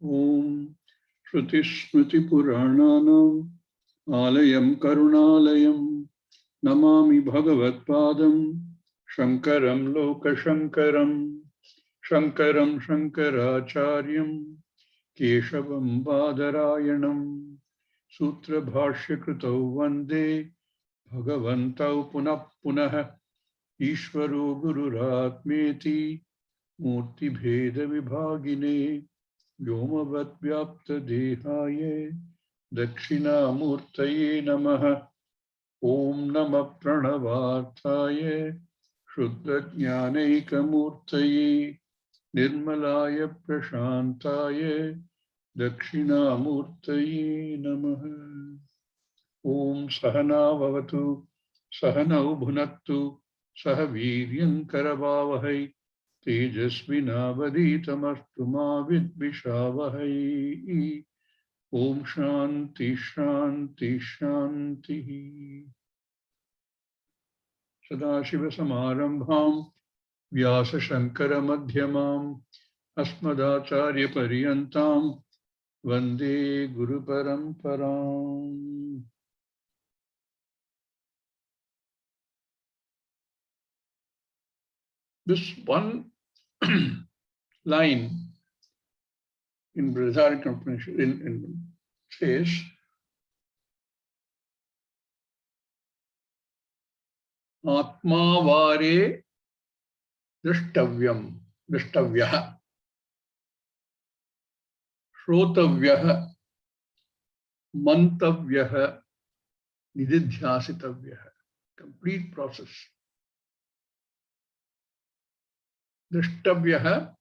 Om Shruti Smriti Purananam Alayam Karunalayam Namami Bhagavat Padam Śaṅkaram Loka Śaṅkaram Śaṅkaram Śaṅkaracharyam Keshavam Badarayanam Sutra Bhashya Krutau Vande Bhagavantau Punah Punah Ishvaro Gururatmeti Murti Bheda Vibhagine Vyomavad Vyapta Dehaye Dakshinamurtaye Namaha Om Namah Pranavarthaye Shuddha Jnanaikamurtaye Nirmalaya Prashantaye Dakshinamurtaye Namaha Om Sahana Bhavatu Sahanau Bhunattu Sahaviryam Karavavahai Tejasvinavaditamastu ma vidvishavahai. Om Shanti Shanti Shanti. Sadashiva Samarambham Vyasa Śaṅkara Madhyamam Asmadacharya Paryantam Vande Guru Paramparam. This one line in Brihadaranyaka says, Atma Vare Drishtavyam, Drishtavyaha, Shrotavyaha, Mantavyaha, Nidhidhyāsitavyaha. Complete process. Drishtavyaha,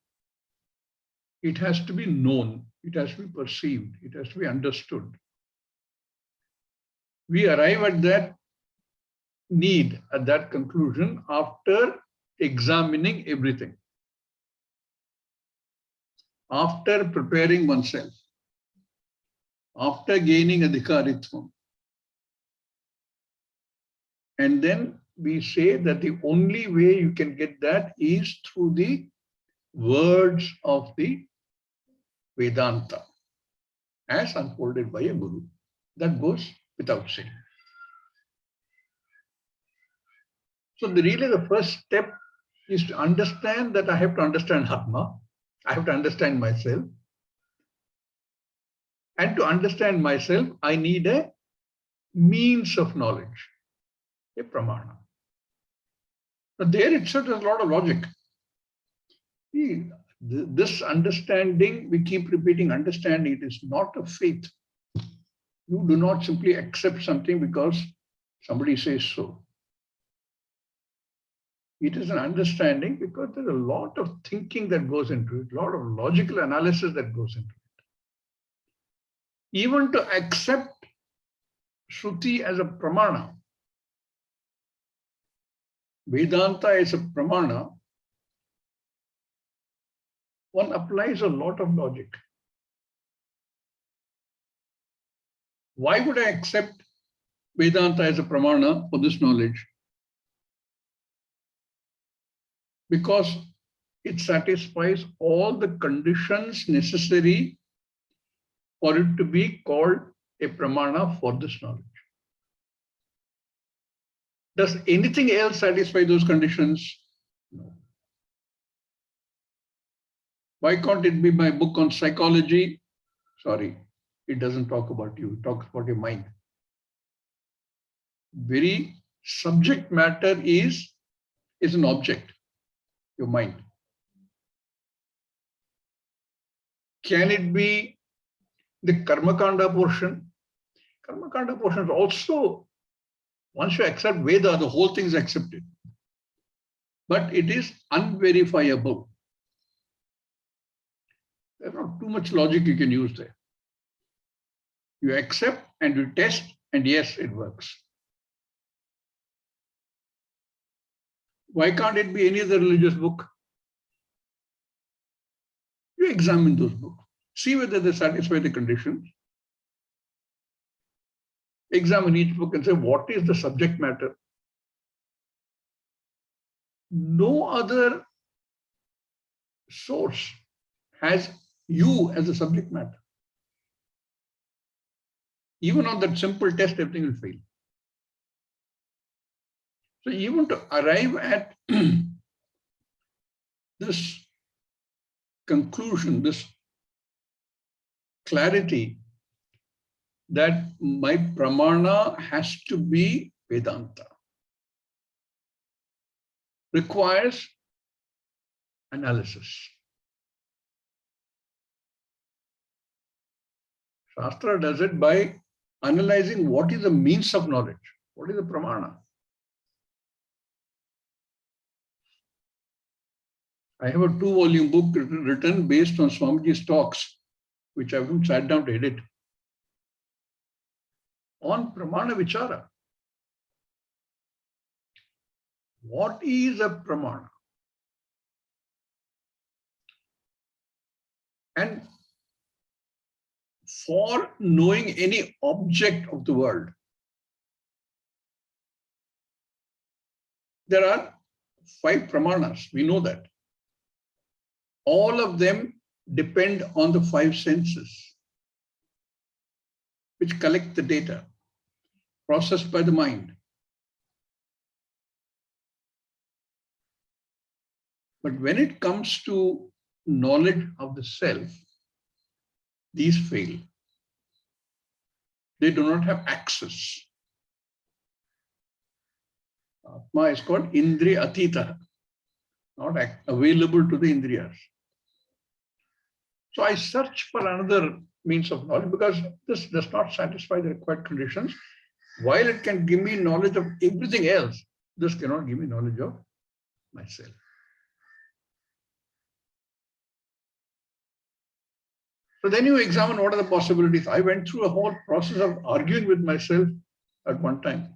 it has to be known, it has to be perceived, it has to be understood. We arrive at that need, at that conclusion, after examining everything, after preparing oneself, after gaining adhikaritvam. And then we say that the only way you can get that is through the words of the Vedanta as unfolded by a guru. That goes without saying. So really the first step is to understand that I have to understand Atma, I have to understand myself. And to understand myself, I need a means of knowledge, a pramana. But there itself there's a lot of logic. This understanding, we keep repeating understanding, it is not a faith. You do not simply accept something because somebody says so. It is an understanding because there's a lot of thinking that goes into it, a lot of logical analysis that goes into it. Even to accept Shruti as a pramana, Vedanta as a pramana, one applies a lot of logic. Why would I accept Vedanta as a pramana for this knowledge? Because it satisfies all the conditions necessary for it to be called a pramana for this knowledge. Does anything else satisfy those conditions? No. Why can't it be my book on psychology? Sorry, it doesn't talk about you, it talks about your mind. Very subject matter is an object, your mind. Can it be the Karmakanda portion? Karmakanda portion is also, once you accept Veda, the whole thing is accepted. But it is unverifiable. There's not too much logic you can use there. You accept and you test, and yes, it works. Why can't it be any other religious book? You examine those books, see whether they satisfy the conditions. Examine each book and say, what is the subject matter? No other source has you as a subject matter. Even on that simple test, everything will fail. So even to arrive at this conclusion, this clarity that my pramana has to be Vedanta, requires analysis. Shastra does it by analyzing what is the means of knowledge, what is the pramana. I have a 2-volume book written based on Swami G's talks, which I haven't sat down to edit, on pramana vichara. What is a pramana? And for knowing any object of the world, there are 5 pramanas. We know that. All of them depend on the 5 senses, which collect the data, processed by the mind. But when it comes to knowledge of the self, these fail. They do not have access. Atma is called Indriya Atita, not available to the Indriyas. So I search for another means of knowledge because this does not satisfy the required conditions. While it can give me knowledge of everything else, this cannot give me knowledge of myself. So then you examine what are the possibilities. I went through a whole process of arguing with myself at one time.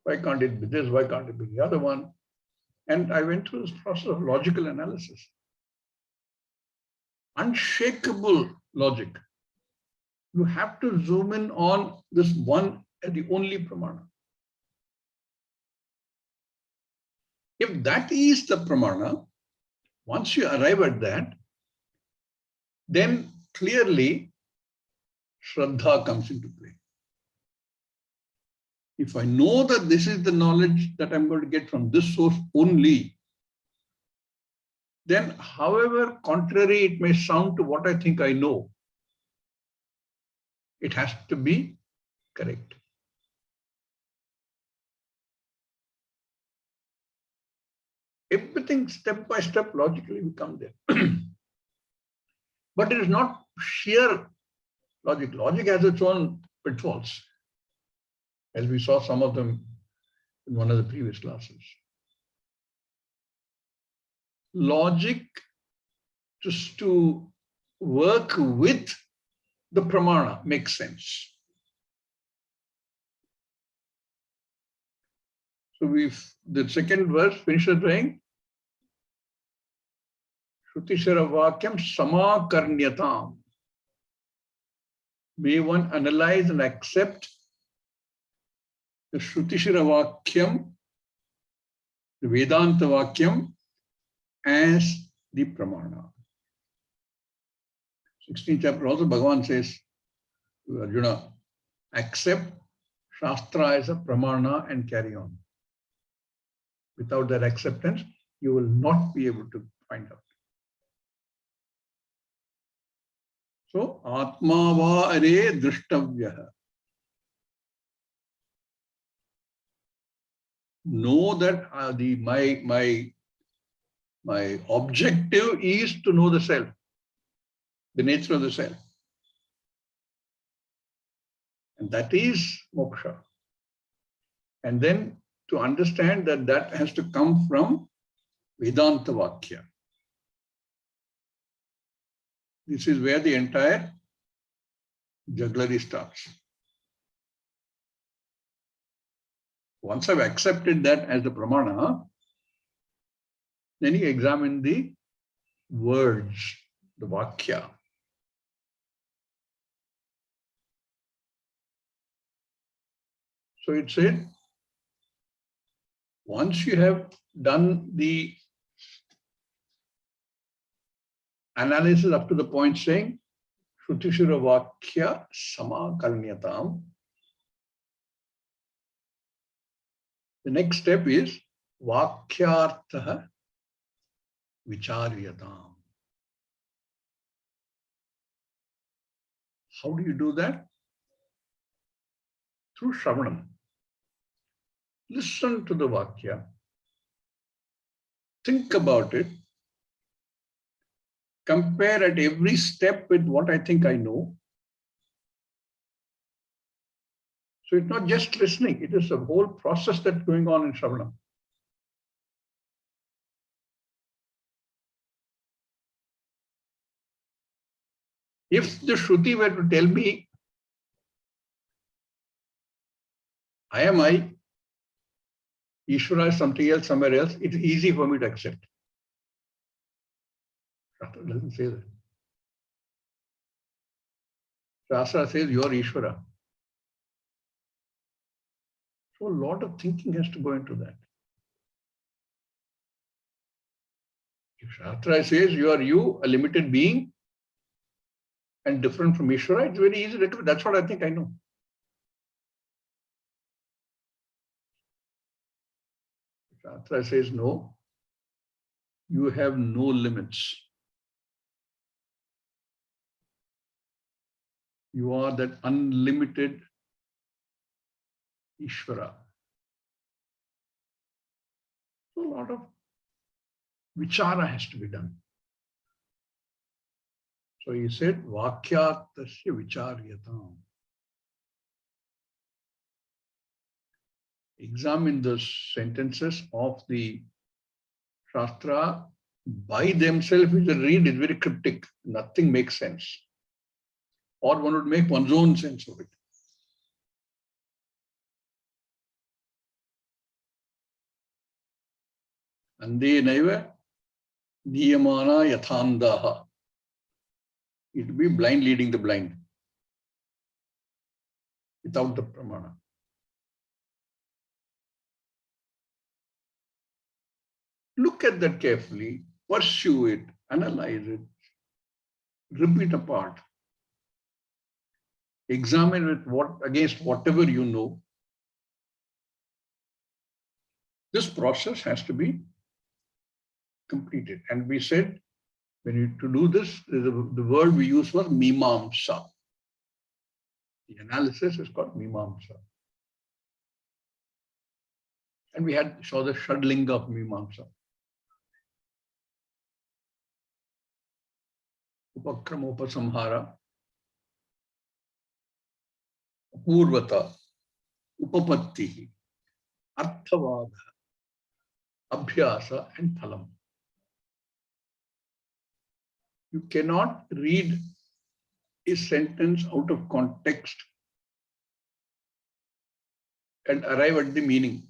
Why can't it be this? Why can't it be the other one? And I went through this process of logical analysis. Unshakable logic. You have to zoom in on this one as the only pramana. If that is the pramana, once you arrive at that, then clearly Shraddha comes into play. If I know that this is the knowledge that I'm going to get from this source only, then however contrary it may sound to what I think I know, it has to be correct. Everything step by step logically will come there. But it is not sheer logic. Logic has its own pitfalls, as we saw some of them in one of the previous classes. Logic, just to work with the pramana, makes sense. So the second verse finishes saying, Shrutishara Vakyam Samakarnyatam. May one analyze and accept the Shrutishara Vakyam, the Vedanta Vakyam, as the pramana. 16th chapter also Bhagavan says to Arjuna, accept Shastra as a pramana and carry on. Without that acceptance, you will not be able to find out. So, Atma va are drishtavyah. Know that my objective is to know the self, the nature of the self. And that is mokṣā. And then to understand that that has to come from Vedanta Vakya. This is where the entire jugglery starts. Once I've accepted that as the pramana, then you examine the words, the Vakya. So it said, once you have done the analysis up to the point saying, Shrutishira Vakya Samakarnyatam. The next step is Vakyartha Vicharyatam. How do you do that? Through Shravanam. Listen to the Vakya. Think about it. Compare at every step with what I think I know. So it's not just listening, it is a whole process that's going on in Shravanam. If the Shruti were to tell me, I am I, Ishvara is something else, somewhere else, it's easy for me to accept. Shastra doesn't say that. Shastra says you are Ishvara. So a lot of thinking has to go into that. If Shastra says you are you, a limited being, and different from Ishvara, it's very easy to recover. That's what I think I know. Shastra says no, you have no limits. You are that unlimited Ishvara. So a lot of vichara has to be done. So he said, Vakyartasya vicharyatam. Examine the sentences of the Shastra by themselves. If you read, it's very cryptic. Nothing makes sense. Or one would make one's own sense of it. Ande naiva niyamana yathandaha. It will be blind leading the blind without the pramana. Look at that carefully, pursue it, analyze it, rip it apart. Examine it against whatever you know. This process has to be completed. And we said, to do this, the word we use was mimamsa. The analysis is called mimamsa. And we saw the shadlinga of mimamsa. Upakrama upasamhara, apurvata, upapattihi, arthavada, abhyasa, and phalam. You cannot read a sentence out of context and arrive at the meaning.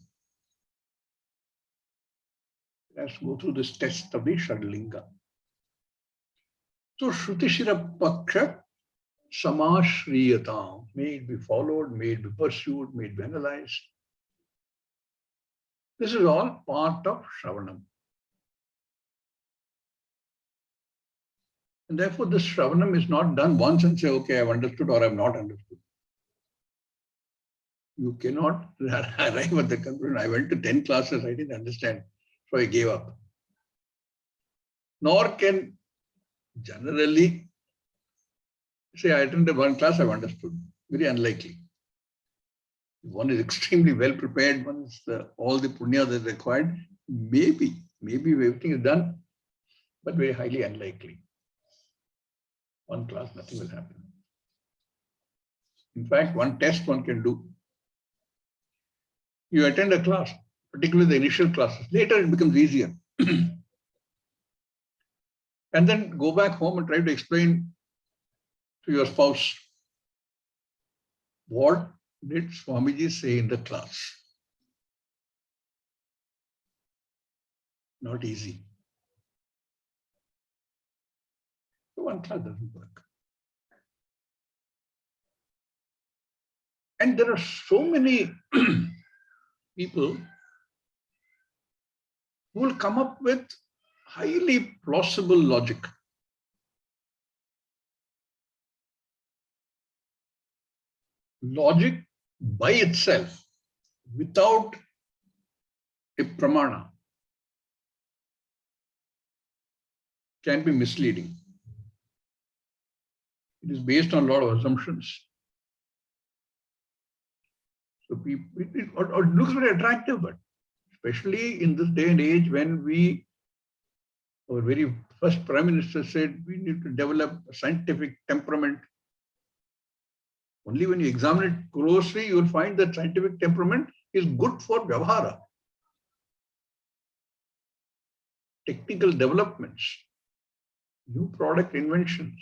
Let's go through this test of the Shadlinga. So, Shrutishira Paksha Samashriyatam. May it be followed, may it be pursued, may it be analyzed. This is all part of Shravanam. And therefore, this Shravanam is not done once and say, okay, I've understood or I've not understood. You cannot arrive at the conclusion. I went to 10 classes, I didn't understand, so I gave up. Nor can generally say, I attended one class, I've understood. Very unlikely. One is extremely well prepared, one is all the punya that is required. Maybe everything is done, but very highly unlikely. One class, nothing will happen. In fact, one test one can do. You attend a class, particularly the initial classes. Later it becomes easier. And then go back home and try to explain to your spouse, what did Swami G say in the class? Not easy. So one class doesn't work. And there are so many people who will come up with highly plausible logic. logic by itself, without a pramana, can be misleading. It is based on a lot of assumptions. So people, it looks very attractive, but especially in this day and age when our very first Prime Minister said we need to develop a scientific temperament. Only when you examine it closely, you will find that scientific temperament is good for vyavahara, technical developments, new product inventions,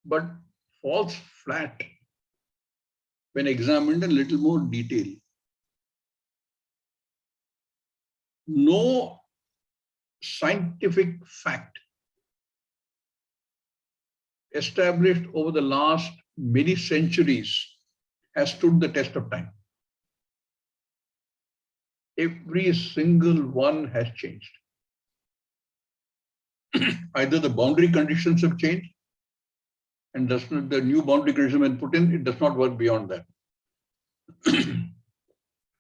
but falls flat when examined in a little more detail. No scientific fact established over the last many centuries has stood the test of time. Every single one has changed. Either the boundary conditions have changed, and the new boundary condition when put in, it does not work beyond that.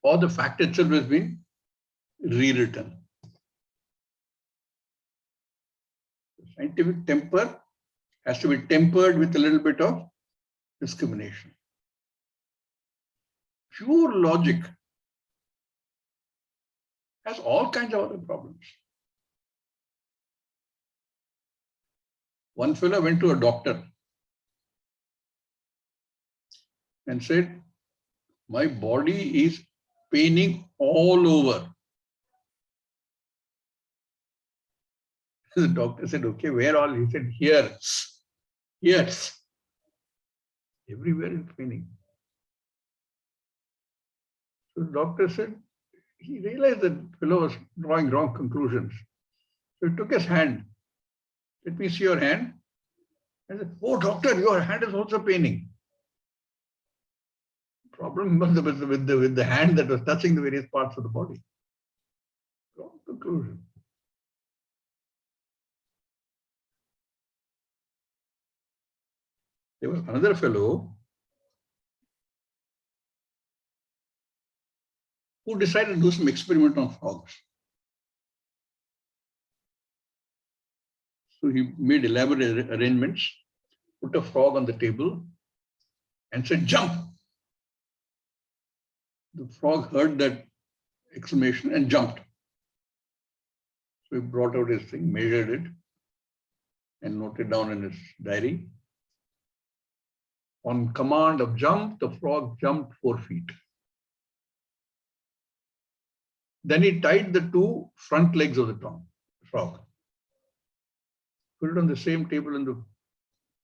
Or the fact itself has been rewritten. The scientific temper has to be tempered with a little bit of discrimination. Pure logic has all kinds of other problems. One fellow went to a doctor and said, my body is paining all over. The doctor said, okay, where all? He said, here. Yes. Everywhere it's paining. So the doctor said, he realized that the fellow was drawing wrong conclusions. So he took his hand. Let me see your hand. I said, oh doctor, your hand is also paining. Problem was with the hand that was touching the various parts of the body. Wrong conclusion. There was another fellow who decided to do some experiment on frogs. So he made elaborate arrangements, put a frog on the table and said, jump. The frog heard that exclamation and jumped. So he brought out his thing, measured it, and noted down in his diary. On command of jump, the frog jumped 4 feet. Then he tied the 2 front legs of the frog. Put it on the same table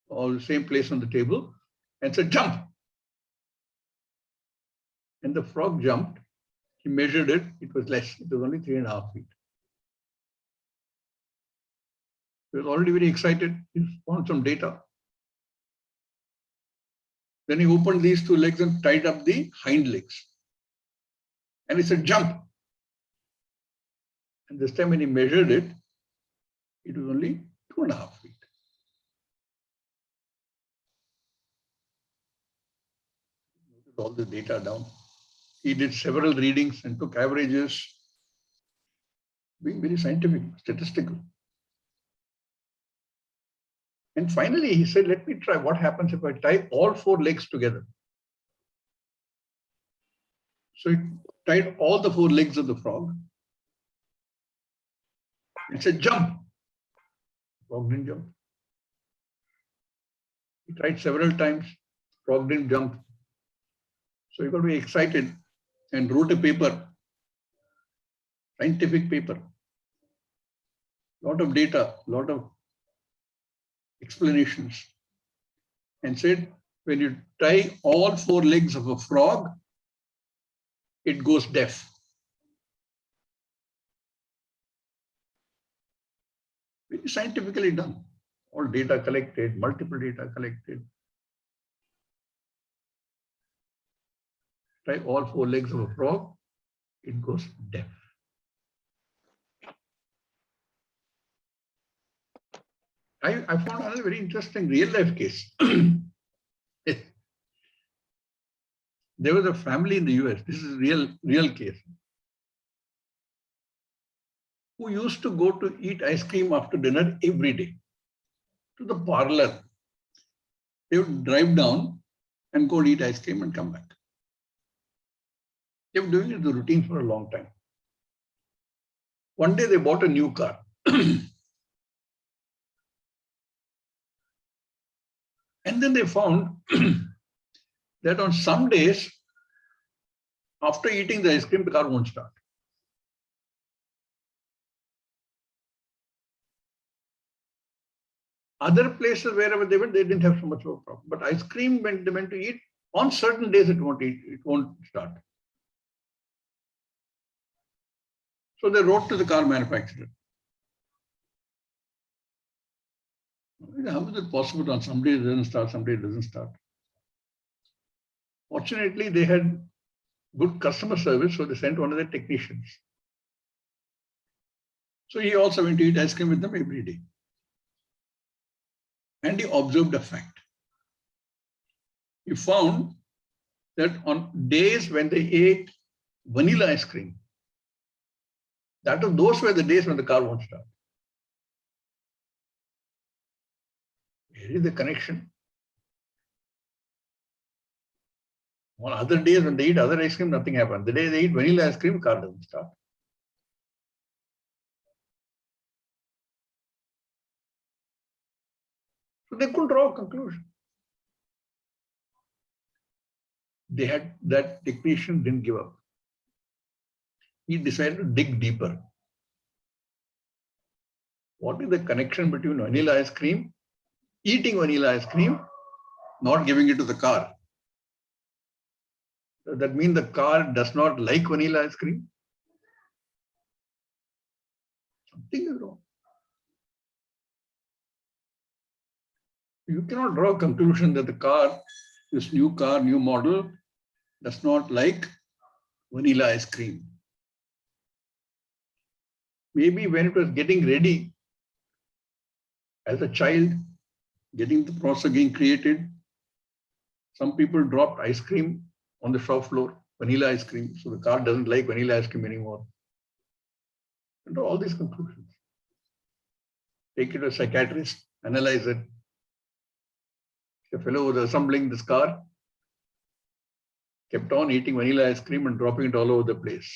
or the same place on the table and said, jump. And the frog jumped. He measured it. It was less. It was only 3.5 feet. He was already very excited. He found some data. Then he opened these 2 legs and tied up the hind legs. And he said, jump. And this time when he measured it, it was only 2.5 feet. Noted all the data down. He did several readings and took averages, being very scientific, statistical. And finally, he said, let me try what happens if I tie all 4 legs together. So he tied all the 4 legs of the frog and said, jump. Frog didn't jump. He tried several times. Frog didn't jump. So he got very excited and wrote a paper, scientific paper. Lot of data, lot of explanations. And said, when you tie all 4 legs of a frog, it goes deaf. Very scientifically done. All data collected, multiple data collected. Tie all 4 legs of a frog, it goes deaf. I found another very interesting real life case. There was a family in the US, this is real case, who used to go to eat ice cream after dinner every day to the parlor. They would drive down and go eat ice cream and come back. They were doing it the routine for a long time. One day they bought a new car. And then they found that on some days, after eating the ice cream, the car won't start. Other places, wherever they went, they didn't have so much of a problem. But ice cream, when they went to eat, on certain days it won't start. So they wrote to the car manufacturer. How is it possible that on some days it doesn't start, some days it doesn't start? Fortunately, they had good customer service, so they sent one of their technicians. So he also went to eat ice cream with them every day. And he observed a fact. He found that on days when they ate vanilla ice cream, those were the days when the car won't start. Here is the connection. On other days when they eat other ice cream, nothing happens. The day they eat vanilla ice cream, car doesn't start. So they couldn't draw a conclusion. That technician didn't give up. He decided to dig deeper. What is the connection between vanilla ice cream, eating vanilla ice cream, not giving it to the car? Does that mean the car does not like vanilla ice cream? Something is wrong. You cannot draw a conclusion that the car, this new car, new model, does not like vanilla ice cream. Maybe when it was getting ready as a child, getting the process being created, some people dropped ice cream on the shop floor, vanilla ice cream, so the car doesn't like vanilla ice cream anymore. And all these conclusions. Take it to a psychiatrist, analyze it. The fellow was assembling this car, kept on eating vanilla ice cream and dropping it all over the place.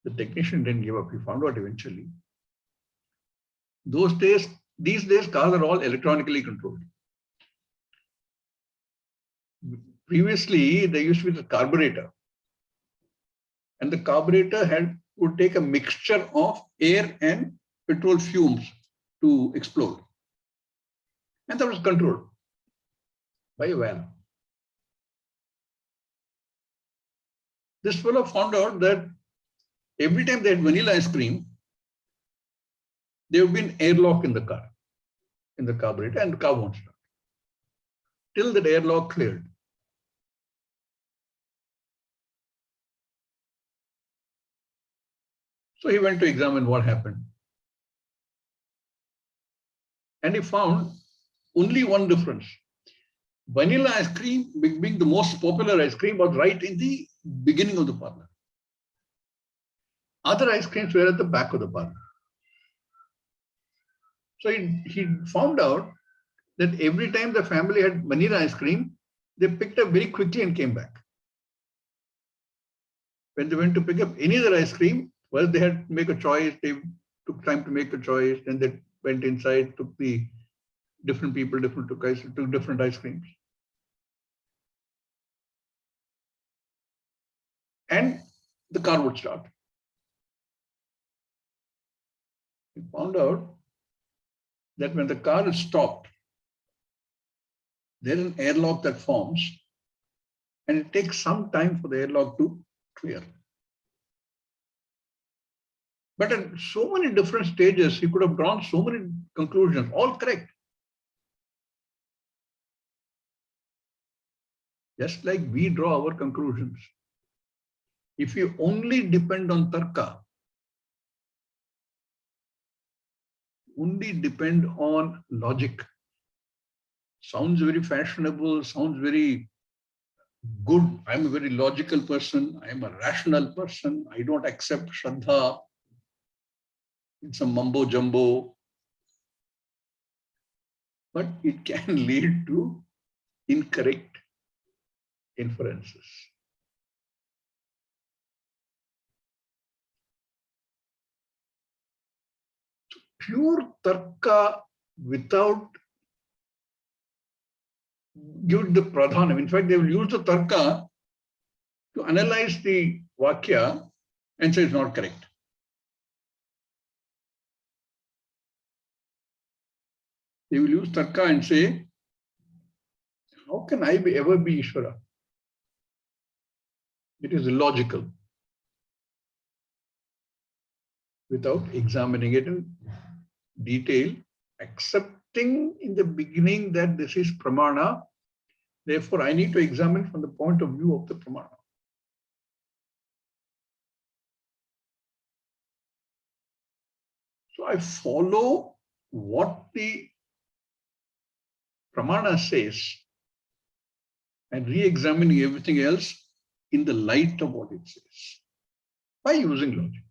The technician didn't give up. He found out eventually. These days, cars are all electronically controlled. Previously, there used to be the carburetor. And the carburetor would take a mixture of air and petrol fumes to explode. And that was controlled by a valve. This fellow found out that every time they had vanilla ice cream, there would be an airlock in the car, in the carburetor, and the car won't start till that airlock cleared. So he went to examine what happened. And he found only one difference. Vanilla ice cream, being the most popular ice cream, was right in the beginning of the parlor. Other ice creams were at the back of the parlor. So he found out that every time the family had vanilla ice cream, they picked up very quickly and came back. When they went to pick up any other ice cream, well, they had to make a choice. They took time to make a choice. Then they went inside, took the different people, took different ice creams. And the car would start. We found out that when the car is stopped, there is an airlock that forms, and it takes some time for the airlock to clear. But at so many different stages, he could have drawn so many conclusions, all correct. Just like we draw our conclusions. If you only depend on tarka, only depend on logic, sounds very fashionable, sounds very good. I'm a very logical person. I'm a rational person. I don't accept Shraddha. It's a mumbo jumbo. But it can lead to incorrect inferences. Pure tarka without give the pradhanam. In fact, they will use the tarka to analyze the vakya and say it's not correct. They will use tarka and say, how can I ever be Ishvara? It is illogical. Without examining it in detail, accepting in the beginning that this is pramana, therefore I need to examine from the point of view of the pramana. So I follow what the pramana says and re-examining everything else in the light of what it says by using logic.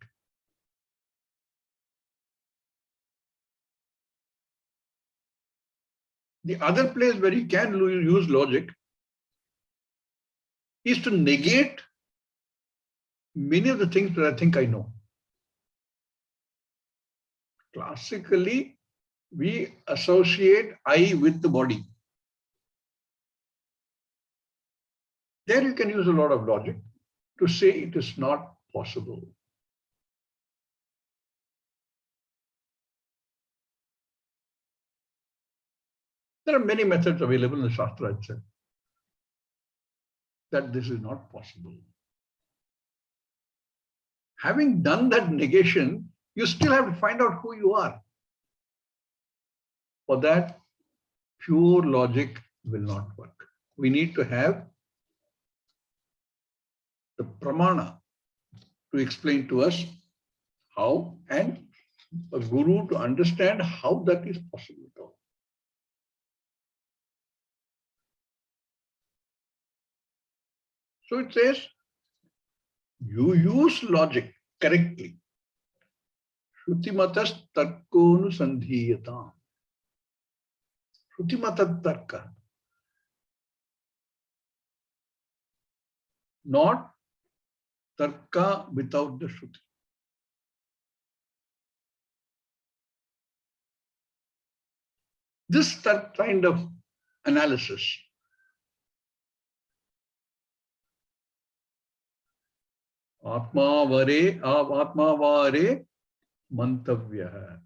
The other place where you can use logic is to negate many of the things that I think I know. Classically, we associate I with the body. There you can use a lot of logic to say it is not possible. There are many methods available in the Shastra itself that this is not possible. Having done that negation, you still have to find out who you are. For that, pure logic will not work. We need to have the pramana to explain to us how, and a guru to understand how that is possible. So it says, you use logic correctly. Shrutimatas tarkonu sandhiyatam. Shrutimata tarka. Not tarka without the Shruti. This kind of analysis Atmavare mantavya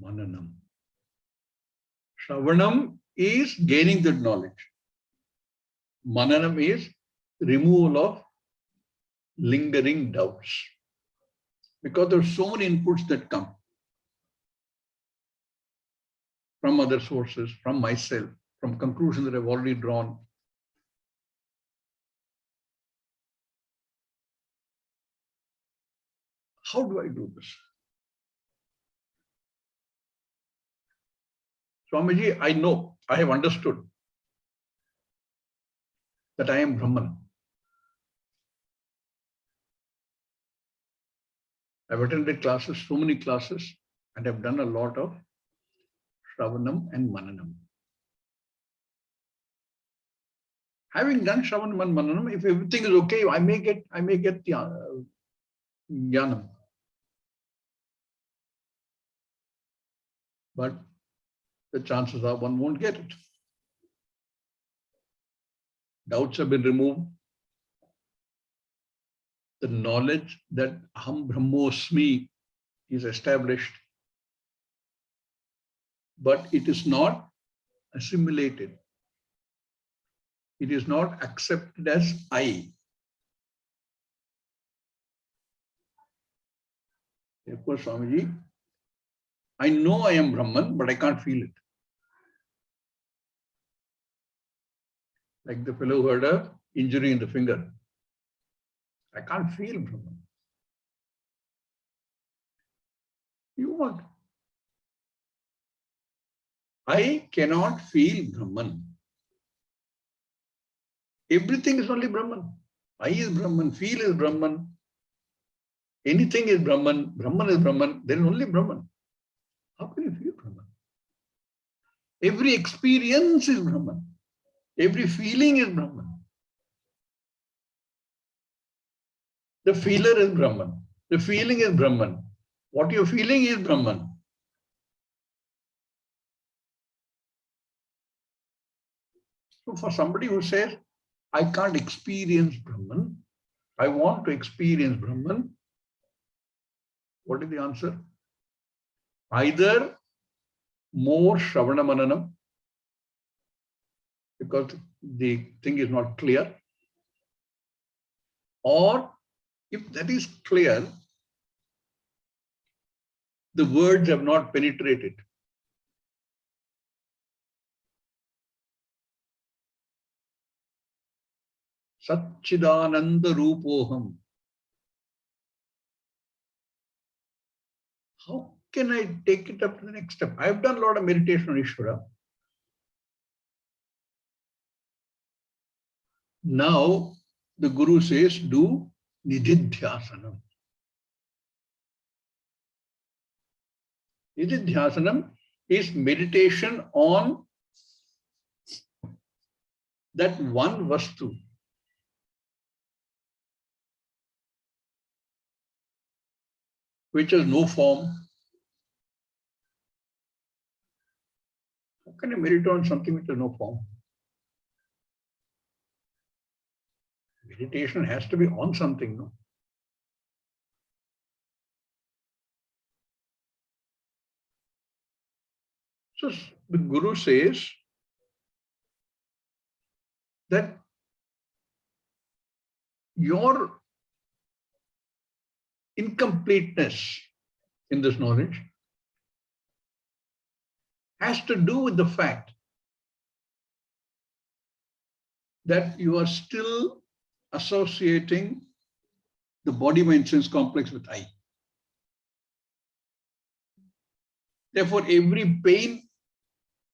mananam. Shravanam is gaining that knowledge. Mananam is removal of lingering doubts. Because there are so many inputs that come from other sources, from myself, from conclusions that I've already drawn. How do I do this? Swami G, I know, I have understood that I am Brahman. I've attended classes, so many classes, and I've done a lot of Shravanam and Mananam. Having done Shravanam and Mananam, if everything is okay, I may get the Jnanam. But the chances are one won't get it. Doubts have been removed. The knowledge that Aham Brahmosmi is established, but it is not assimilated. It is not accepted as I. Therefore, Swamiji, I know I am Brahman, but I can't feel it. Like the fellow who had an injury in the finger. I can't feel Brahman. You won't. I cannot feel Brahman. Everything is only Brahman. I is Brahman, feel is Brahman. Anything is Brahman, Brahman is Brahman, there is only Brahman. How can you feel Brahman? Every experience is Brahman. Every feeling is Brahman. The feeler is Brahman. The feeling is Brahman. What you're feeling is Brahman. So for somebody who says, I can't experience Brahman, I want to experience Brahman, what is the answer? Either more Shravana Mananam, because the thing is not clear, or if that is clear, the words have not penetrated. Satchidananda Rupoham. How can I take it up to the next step? I've done a lot of meditation on Ishvara. Now the Guru says, do Nidhidhyaasanam. Nidhidhyaasanam is meditation on that one vastu. Which has no form. How can I meditate on something which has no form? Meditation has to be on something, no? So the Guru says that your incompleteness in this knowledge has to do with the fact that you are still associating the body-mind sense complex with I. Therefore, every pain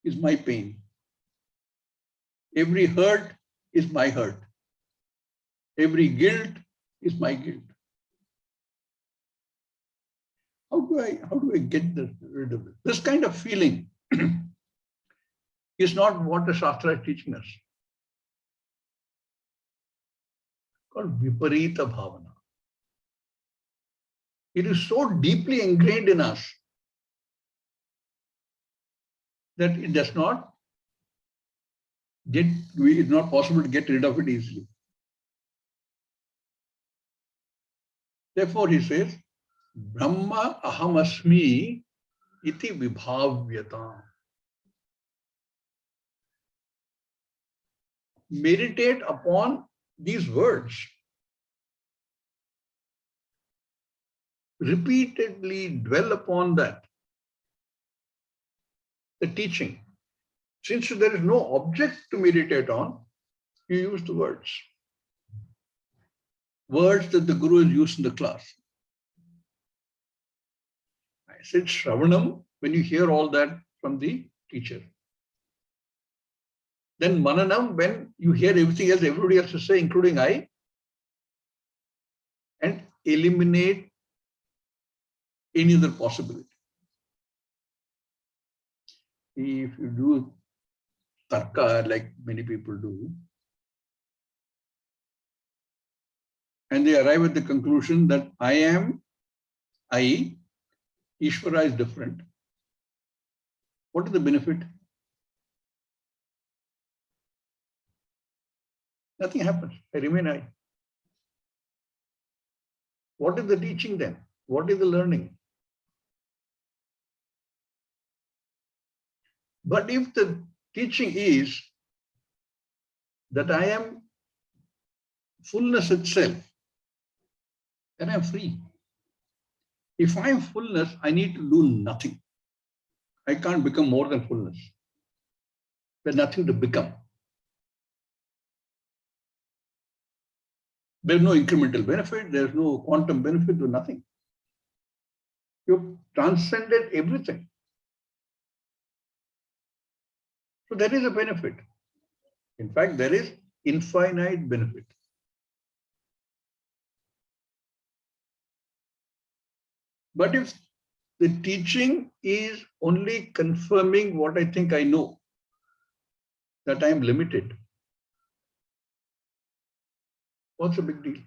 is my pain. Every hurt is my hurt. Every guilt is my guilt. How do I get rid of it? This kind of feeling is not what the Shastra is teaching us. It's called Viparita Bhavana. It is so deeply ingrained in us that it does not it's not possible to get rid of it easily. Therefore, he says, Brahma ahamasmi iti vibhavyata. Meditate upon these words. Repeatedly dwell upon that. The teaching. Since there is no object to meditate on, you use the words. Words that the Guru has used in the class. I said Shravanam when you hear all that from the teacher. Then Mananam when you hear everything else everybody has to say, including I, and eliminate any other possibility. If you do tarka like many people do, and they arrive at the conclusion that I am I, Ishvara is different, what is the benefit? Nothing happens. I remain I. What is the teaching then? What is the learning? But if the teaching is that I am fullness itself, then I am free. If I am fullness, I need to do nothing. I can't become more than fullness. There's nothing to become. There's no incremental benefit, there's no quantum benefit, there's nothing. You've transcended everything. So there is a benefit. In fact, there is infinite benefit. But if the teaching is only confirming what I think I know, that I am limited, what's the big deal?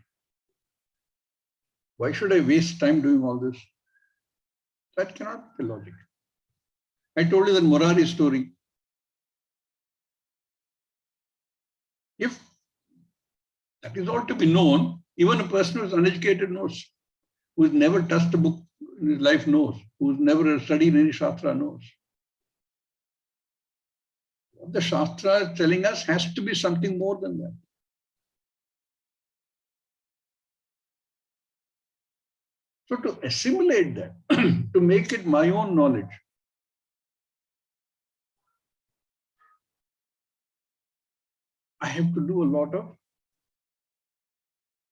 Why should I waste time doing all this? That cannot be logic. I told you that Murari story. If that is all to be known, even a person who is uneducated knows, who has never touched a book in his life knows, who has never studied any Shastra knows. What the Shastra is telling us has to be something more than that. So to assimilate that, to make it my own knowledge, I have to do a lot of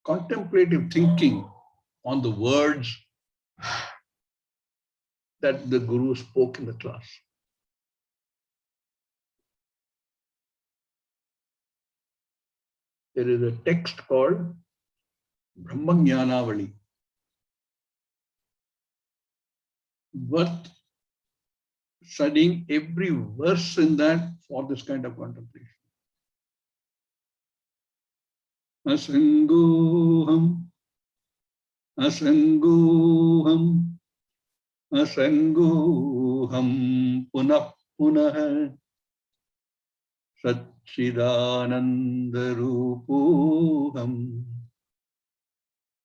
contemplative thinking on the words that the Guru spoke in the class. There is a text called Brahmajnanavali. Worth studying every verse in that for this kind of contemplation. Asangoham, asangoham, asangoham, punah punah, Satchidananda rupoham,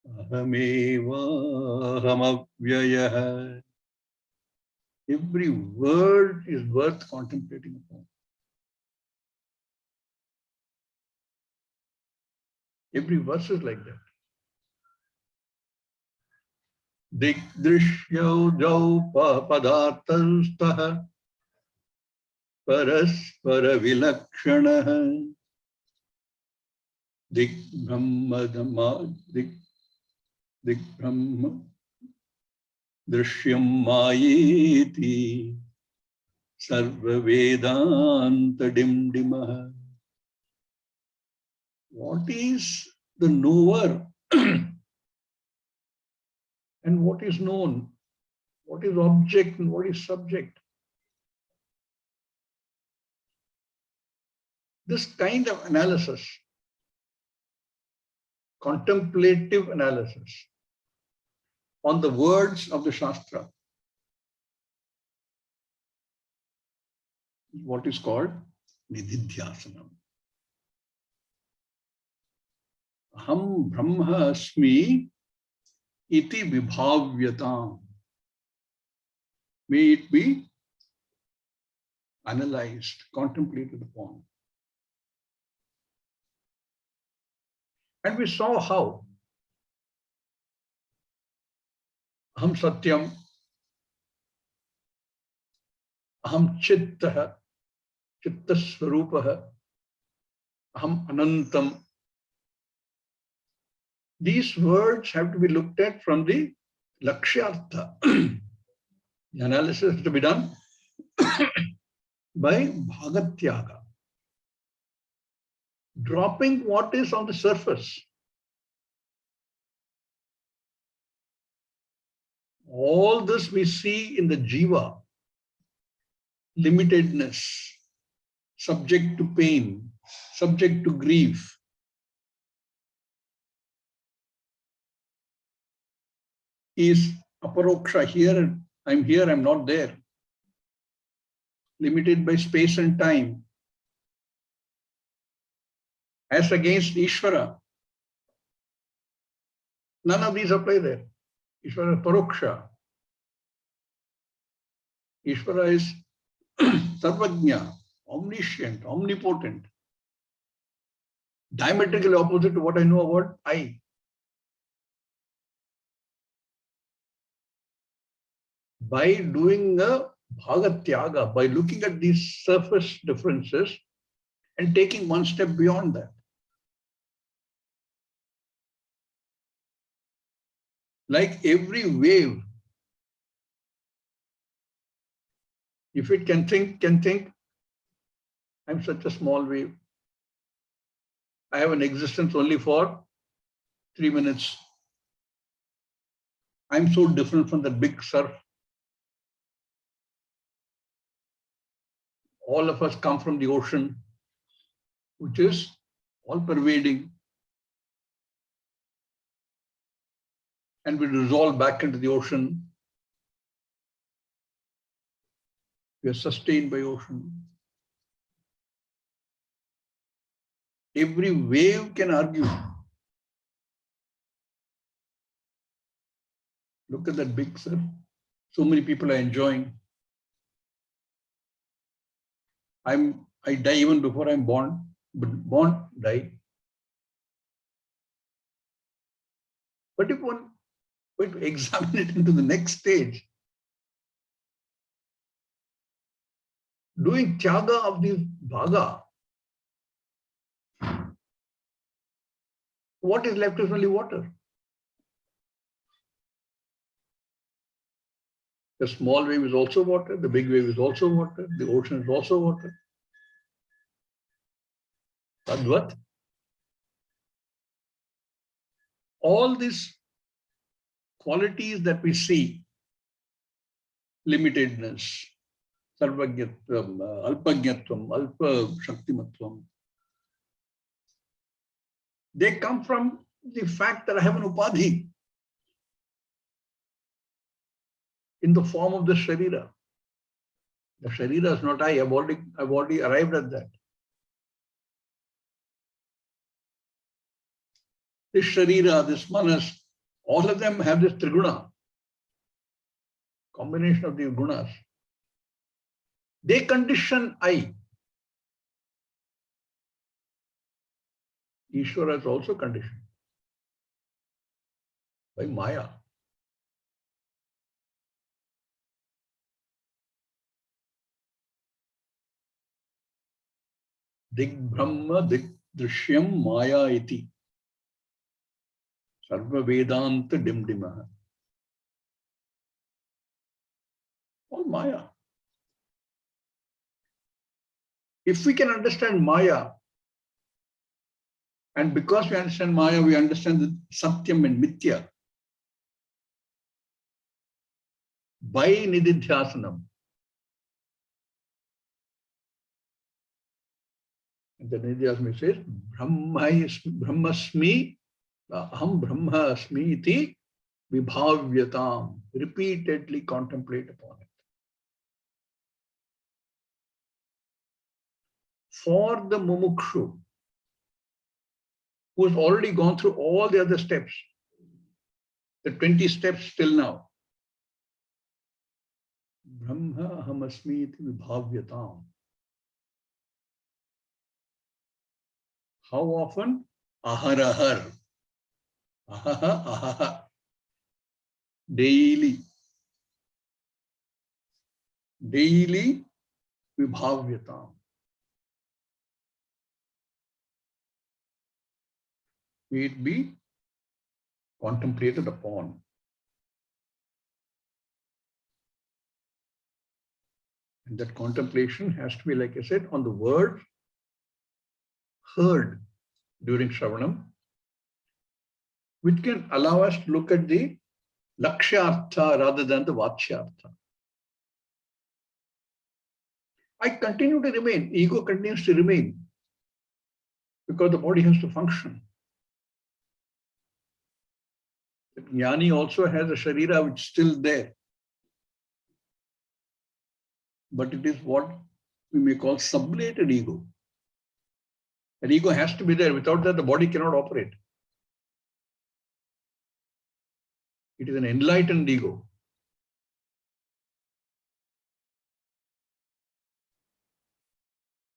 ahameva hamavyayah. Every word is worth contemplating upon. Every verse is like that. Digdrishyau jau padarthastaha paraspara vilakshanaha digbrahma drishyam mayeti sarva vedanta dimdimaha. What is the knower and what is known? What is object and what is subject? This kind of analysis, contemplative analysis on the words of the Shastra, is what is called Nidhidhyaasanam. Aham Brahma Asmi iti vibhavyatam. May it be analyzed, contemplated upon. And we saw how aham satyam, aham chittaha, chittaswarupaha, aham anantam. These words have to be looked at from the lakshyartha. The analysis has to be done by bhagatyaga. Dropping what is on the surface. All this we see in the jiva, limitedness, subject to pain, subject to grief. Is aparoksha here, I'm here, I'm not there. Limited by space and time. As against Ishvara, none of these apply there. Ishvara is paroksha. Ishvara is sarvajna, omniscient, omnipotent. Diametrically opposite to what I know about I. By doing a bhagatyaga, by looking at these surface differences and taking one step beyond that. Like every wave, if it can think, I'm such a small wave. I have an existence only for 3 minutes. I'm so different from that big surf. All of us come from the ocean, which is all pervading. And we dissolve back into the ocean. We are sustained by ocean. Every wave can argue. Look at that big surf. So many people are enjoying. I die even before I'm born, but born, die. But if one were to examine it into the next stage, doing tyaga of the bhaga, what is left is only water. The small wave is also water, the big wave is also water, the ocean is also water. Tadvat. All these qualities that we see, limitedness, sarvajñatvam, alpajñatvam, alpa shaktimatvam, they come from the fact that I have an upadhi in the form of the sharira. The sharira is not I. I've already arrived at that. This sharira, this manas, all of them have this triguna, combination of the gunas. They condition I. Ishvara is also conditioned by Maya. Dig Brahma, Dig Drishyam, Maya iti. Sarva Vedanta Dimdimaha. All Maya. If we can understand Maya, and because we understand Maya, we understand the Satyam and Mithya. By Nidhidhyaasanam. And the Nidhidhyaasanam says, Brahmasmi, Aham Brahma Asmi iti vibhavyatam. Repeatedly contemplate upon it. For the mumukshu, who has already gone through all the other steps, the 20 steps till now, Brahma aham asmi iti vibhavyatam. How often? Aharahar. Ahaha, ahaha. Daily. Daily vibhavyatam. May it be contemplated upon. And that contemplation has to be, like I said, on the word heard during Shravanam, which can allow us to look at the lakshyartha rather than the vachyartha. I continue to remain, ego continues to remain, because the body has to function. The jnani also has a sharira which is still there. But it is what we may call sublated ego. An ego has to be there. Without that, the body cannot operate. It is an enlightened ego.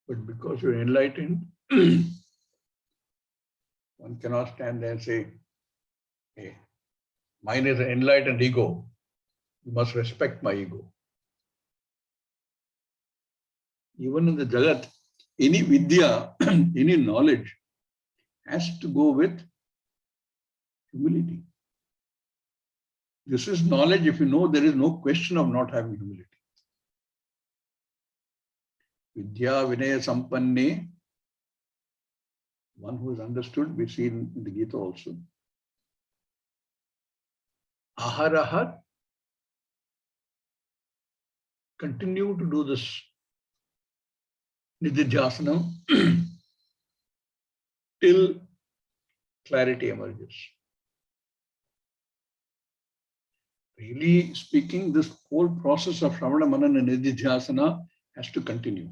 But because you're enlightened, one cannot stand there and say, hey, mine is an enlightened ego. You must respect my ego. Even in the Jagat, any vidya, any knowledge has to go with humility. This is knowledge. If you know, there is no question of not having humility. Vidya Vinaya Sampanne, one who is understood, we see in the Gita also. Aharaha, continue to do this Nidhidhyaasanam till clarity emerges. Really speaking, this whole process of Shravana, Manana and Nidhidhyāsana has to continue.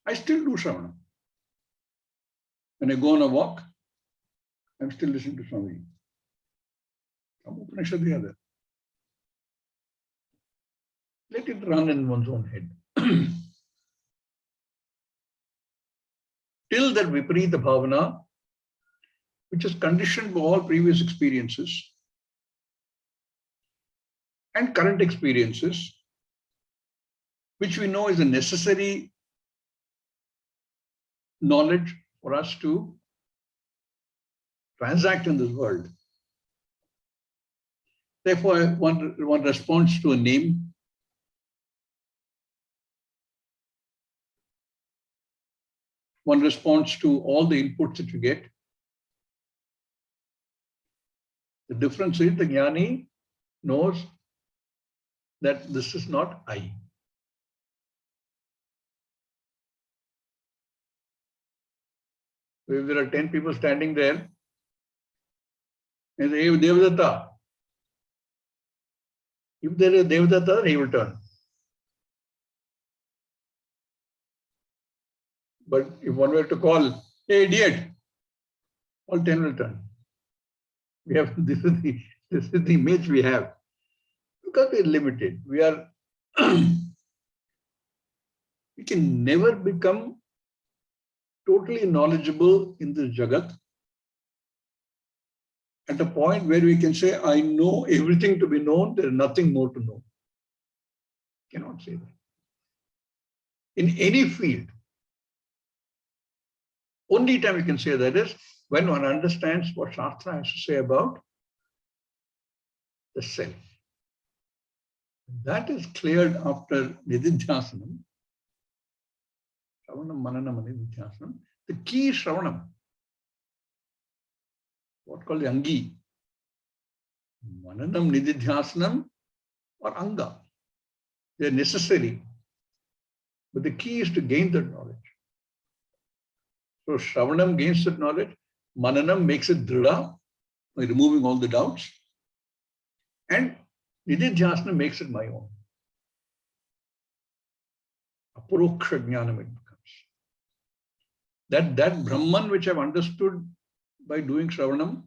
I still do Shravana. When I go on a walk, I'm still listening to Swami. Some Upanishad the other. Let it run in one's own head. Till that Viparita Bhavana, which is conditioned by all previous experiences and current experiences, which we know is a necessary knowledge for us to transact in this world. Therefore, one responds to a name. One responds to all the inputs that you get. The difference is the Jnani knows that this is not I. If there are 10 people standing there, and say, hey, Devadatta. If there is Devadatta, he will turn. But if one were to call, hey, idiot, all 10 will turn. We have this is the image we have. Because we are limited. We are we can never become totally knowledgeable in this Jagat at a point where we can say, I know everything to be known, there is nothing more to know. Cannot say that. In any field, only time we can say that is when one understands what Shastra has to say about the self. That is cleared after Nidhidhyaasanam. Shravanam, Mananam, Nidhidhyaasanam. The key is Shravanam. What called the Angi. Mananam, Nidhidhyaasanam or Anga. They are necessary. But the key is to gain that knowledge. So Shravanam gains that knowledge. Mananam makes it Dhrida by removing all the doubts. And Nidhidhyaasanam makes it my own. Aparoksha Jnanam it becomes. That Brahman which I've understood by doing Shravanam,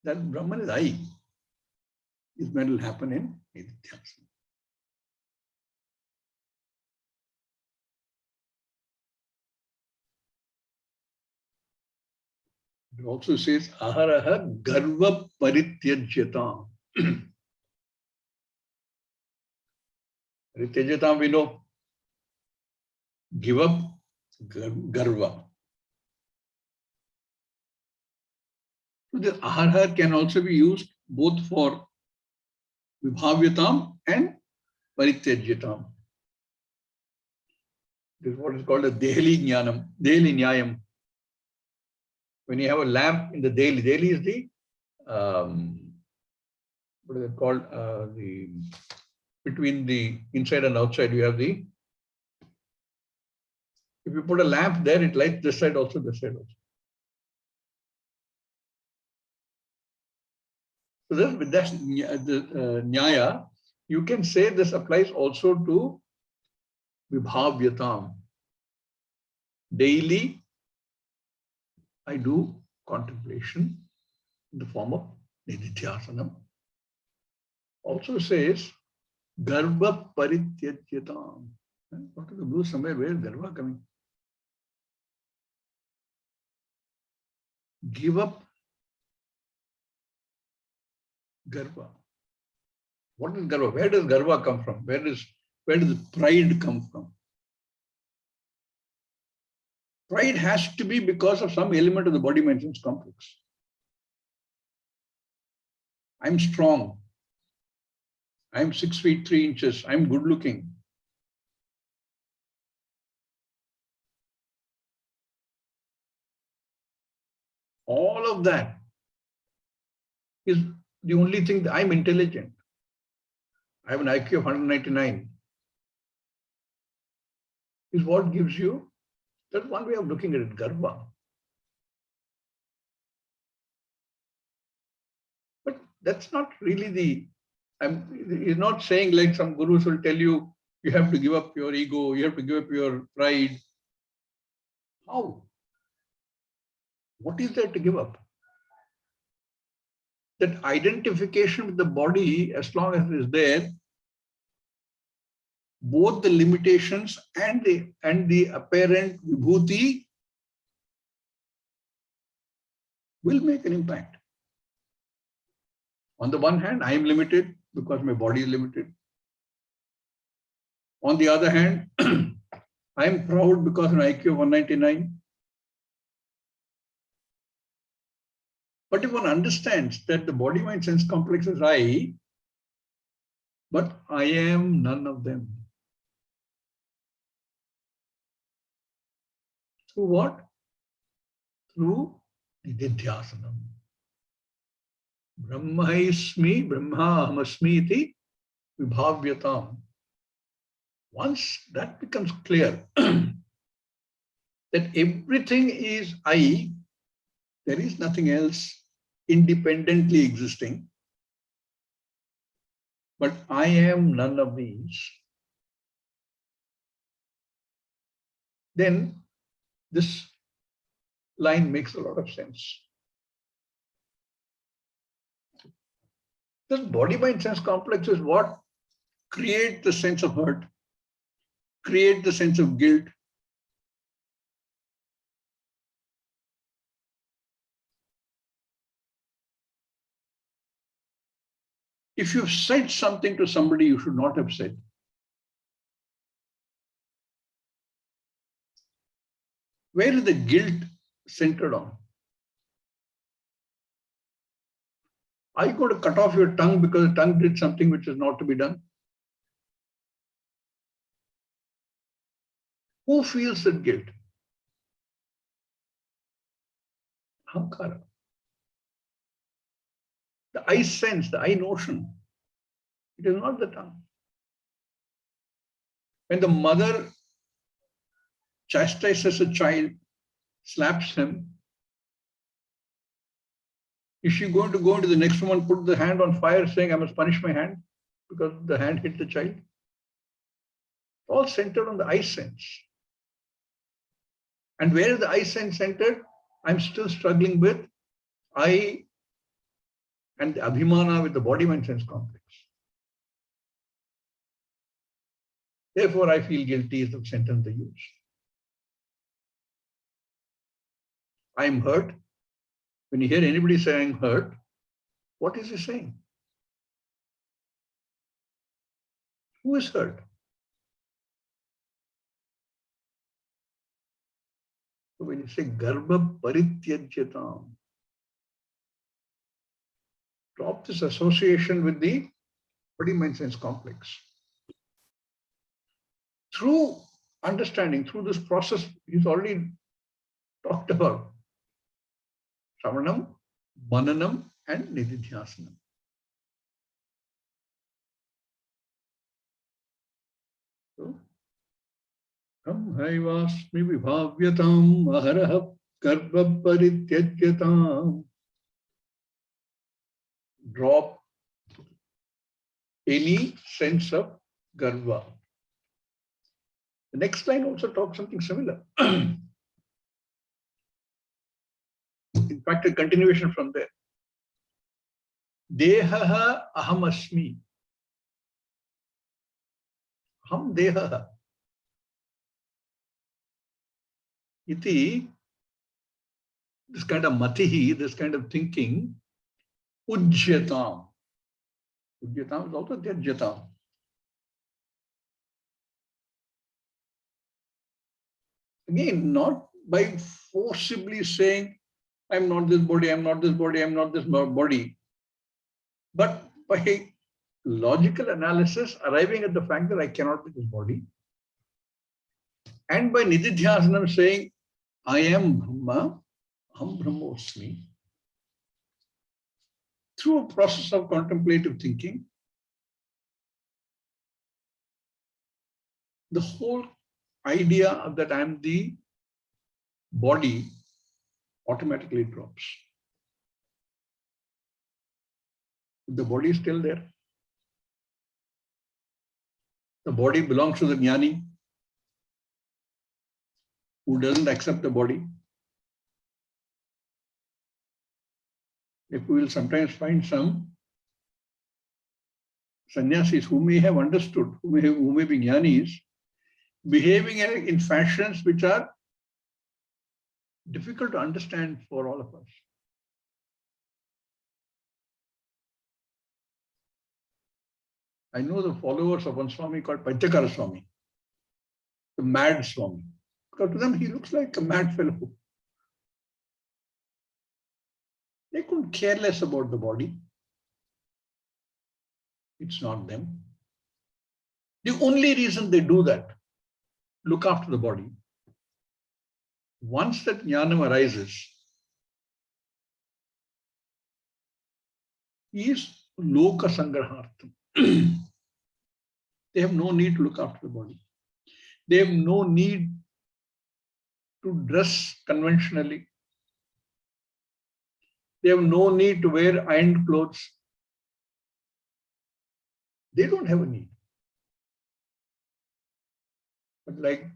that Brahman is I. Is when it will happen in Nidhidhyaasanam. It also says, Aharaha Garva Parityajyatam. Parityajyatam we know. Give up Garva. So the Aharaha can also be used both for Vibhavyatam and Parityajyatam. This is what is called a Dehli Jnanam, Dehli Nyayam. When you have a lamp in the Dehli, Dehli is the, what is it called? The between the inside and outside, you have the, if you put a lamp there, it lights this side also, this side also. So this, with that Nyaya, you can say this applies also to Vibhavyatam. Daily, I do contemplation in the form of Nidhidhyaasanam. Also says, Garva Parityajyatam. What is the blue somewhere? Where is Garva coming? Give up Garva. What is Garva? Where does Garva come from? Where does pride come from? Pride has to be because of some element of the body mentions complex. I'm strong. I'm 6 feet 3 inches. I'm good looking. All of that is the only thing that I'm intelligent. I have an IQ of 199. Is what gives you, that's one way of looking at it, garva. But that's not really he's not saying like some gurus will tell you, you have to give up your ego, you have to give up your pride. How? What is there to give up? That identification with the body, as long as it is there, both the limitations and the apparent vibhuti will make an impact. On the one hand, I am limited because my body is limited. On the other hand, I am proud because of an IQ of 199. But if one understands that the body, mind, sense complex is I, but I am none of them. Through what? Through Nidhidhyaasanam. Brahmaismi, Brahma Ahamasmi iti vibhavyatam. Once that becomes clear, that everything is I, there is nothing else independently existing, but I am none of these, then this line makes a lot of sense. This body, mind, sense complex is what creates the sense of hurt, create the sense of guilt. If you've said something to somebody you should not have said, where is the guilt centered on? Are you going to cut off your tongue because the tongue did something which is not to be done? Who feels that guilt? Śaṅkara. The I sense, the I notion. It is not the tongue. When the mother chastises a child, slaps him, is she going to go into the next one, put the hand on fire saying, I must punish my hand because the hand hit the child? All centered on the I sense. And where is the I sense centered? I'm still struggling with I and the abhimana with the body, mind, sense complex. Therefore, I feel guilty is the sentence they use. I am hurt. When you hear anybody say I'm hurt, what is he saying? Who is hurt? So when you say garbha parityajyatam, drop this association with the body, mind, sense complex. Through understanding, through this process, he's already talked about Shravanam, Mananam, and Nidhidhyaasanam. So, Kam haivasmi vibhavyatam aharaha garbha parityajyatam. Drop any sense of garva. The next line also talks something similar. In fact, a continuation from there. Dehaha ahamasmi. Aham dehaha. Iti, this kind of matihi, this kind of thinking, ujyatam. Ujyatam is also tyajyatam. Again, not by forcibly saying, I'm not this body, I'm not this body, I'm not this body, but by logical analysis arriving at the fact that I cannot be this body. And by Nidhidhyaasanam saying, I am Brahma, Aham Brahmosmi, through a process of contemplative thinking, the whole idea that I am the body automatically drops. The body is still there. The body belongs to the jnani who doesn't accept the body. If we will sometimes find some sannyasis who may have understood, who may be jnanis, behaving in fashions which are difficult to understand for all of us. I know the followers of one Swami called Panchakara Swami, the mad Swami. Because to them, he looks like a mad fellow. They couldn't care less about the body. It's not them. The only reason they do that, look after the body, once that jnanam arises, is loka sangrahartham. They have no need to look after the body. They have no need to dress conventionally. They have no need to wear ironed clothes. They don't have a need. But like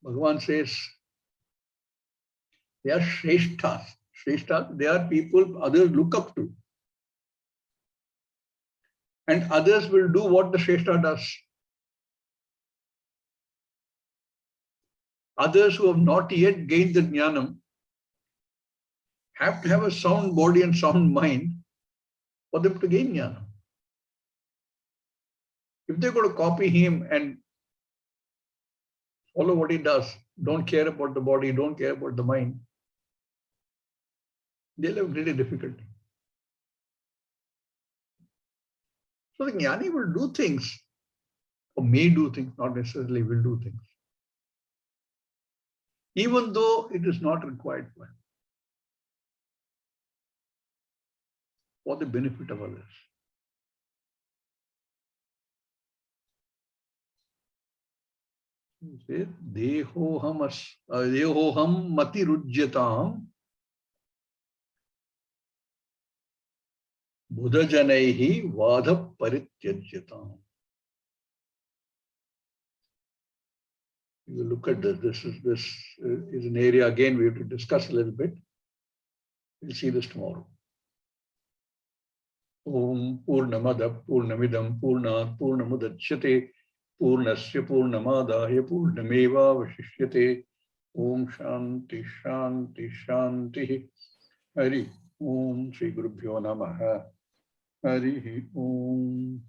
Bhagavan says, they are shreshthas. Shreshthas, they are people others look up to. And others will do what the Shrestha does. Others who have not yet gained the jnanam have to have a sound body and sound mind for them to gain jnana. If they're going to copy him and follow what he does, don't care about the body, don't care about the mind, they'll have really difficulty. So the jnani will do things, or may do things, not necessarily will do things, even though it is not required for him, for the benefit of others. Dehoham mati rujyatam buddhajanaihi vadha parityajyatam. You look at this. This is an area again we have to discuss a little bit. We'll see this tomorrow. Om Purnamada Purnamidam Purnat Purnamudachyate Purnasya Purnamadaya Purnameva Vashishyate. Om Shanti Shanti Shanti. Hari Om Sri Gurubhyo Namaha. Hari Om.